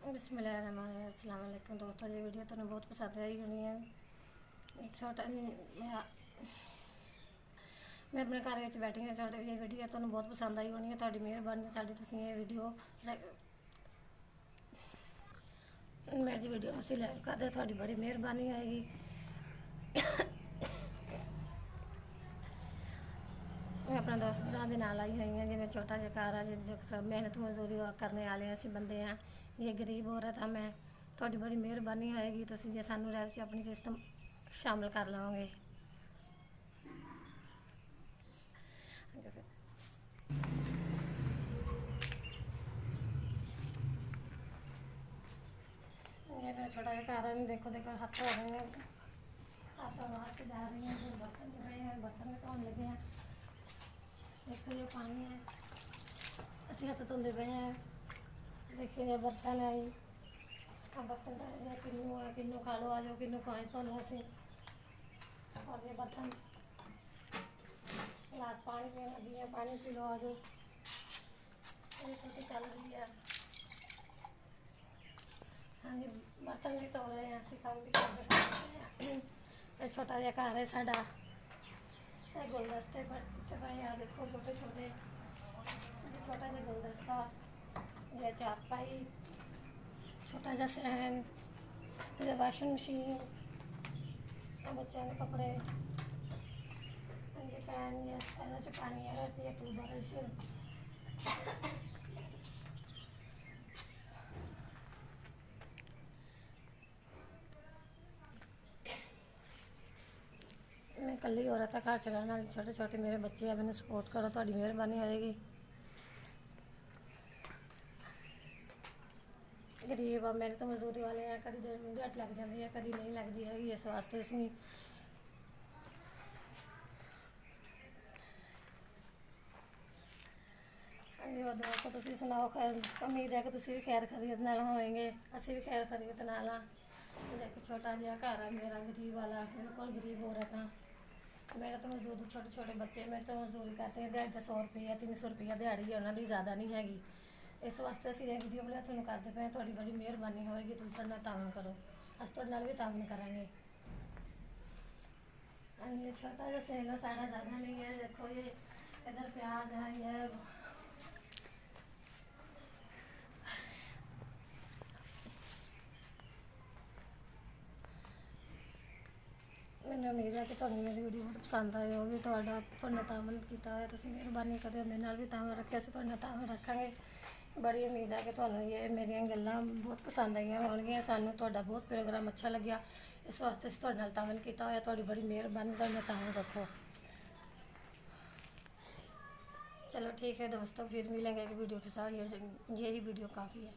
अस्सलाम वालेकुम दोस्तों, ये वीडियो तुहानू बहुत पसंद आई होनी है। छोटा मैं अपने घर में बैठी हाँ। छोटे ये वीडियो तुहानू बहुत पसंद आई होनी है। तुहाडी मेहरबानी साडी तुसीं ये वीडियो मेरी वीडियो तुसीं लाइक कर दे, तुहाडी बड़ी मेहरबानी होएगी। मैं अपने दोस्तों के नाल आई हुई हाँ। जिवें छोटा जिहा घर है, सब मेहनत मजदूरी करने वाले असीं बंदे हैं। ये गरीब औरत हाँ मैं। तुहाडी बड़ी मेहरबानी होएगी तुसीं जे सानू रैल च अपनी किस्त शामिल कर लवोगे। ये मेरा छोटा जिहा घर है। देखो देखो हाथ धो रहे हैं, हाथ धो के जा रही हैं। फिर बर्तन धो रहे हैं, बर्तन में धोने लगे हैं। देखो ये पानी है, असीं हत्थ धोंदे पे हैं। देखिए ये बर्तन है, बर्तन किन्नू है, किन्नू खा लो, आ जाओ किन्नू खुआए तुहानू असीं। और ये बर्तन गिलास पानी पीने लगी है, पानी पी लो, आ जाओ। ये छोटी चल रही है। हाँ जी, बर्तन भी धो रहे हैं, असीं काम भी कर रहे हैं। छोटा जिहा घर है साडा। गुलदस्ते पत्ते पे हैं, देखो छोटे छोटे। छोटा जिहा गुलदस्ता, ये चारपाई, छोटा जिहा सहन, ये वाशिंग मशीन, बच्चों के कपड़े, जी पैन, ये पानी है, ये टूबरश। मैं कल्ली औरत है, घर चलाने वाली। छोटे छोटे मेरे बच्चे हैं, मैंने सपोर्ट करो, तुहाडी मेहरबानी होएगी। गरीब आ, मेहनत मजदूरी वाले हैं। कभी दिहाड़ी लग जाती है, कभी नहीं लगती हैगी। इस वास्ते असीं और दोस्तों तुसीं सुनाओ। खैर उम्मीद है कि तुसीं भी खैर खरीद नाल होएंगे, असीं भी खैर खरीद नाल हाँ। देखो छोटा जिहा घर है मेरा, गरीब वाला, बिल्कुल गरीब औरत हाँ। मेरे तो मजदूरी, छोटे छोटे बच्चे मेरे तो मजदूरी करते हैं। दिहाड़ी 100 रुपया 300 रुपया दिहाड़ी है उन्होंने, ज़्यादा नहीं हैगी। इस वास्ते असीं ये वीडियो बनाई तुहानू करदे पे। तुहाडी बड़ी मेहरबानी होएगी, तुसीं साडे नाल तावन करो। असीं तुहाडे नाल भी तावन करांगे। हाँ जी, छोटा जिहा सेल है साडा, ज़्यादा नहीं है। देखो ये इधर प्याज है, ये मैंने उम्मीद है कि तुहानू मेरी वीडियो बहुत पसंद आई होगी। तुहाडा तावन किया है, तुसीं मेहरबानी करियो, मेरे नाल भी तावन रखिया, असीं तुहाडे नाल तावन रखांगे। बड़ी उम्मीद है कि तुहानू ये मेरिया गल्लां बहुत पसंद आईयां होणगियां। सानू तुहाडा बहुत प्रोग्राम अच्छा लग्या, इस वास्ते असीं तुहाडे नाल तावन किया होया। तुहाडी बड़ी मेहरबानी, तुहाडे नाल तावन रखो। चलो ठीक है दोस्तों, फिर मिलेंगे एक वीडियो के साथ। यही वीडियो काफ़ी है।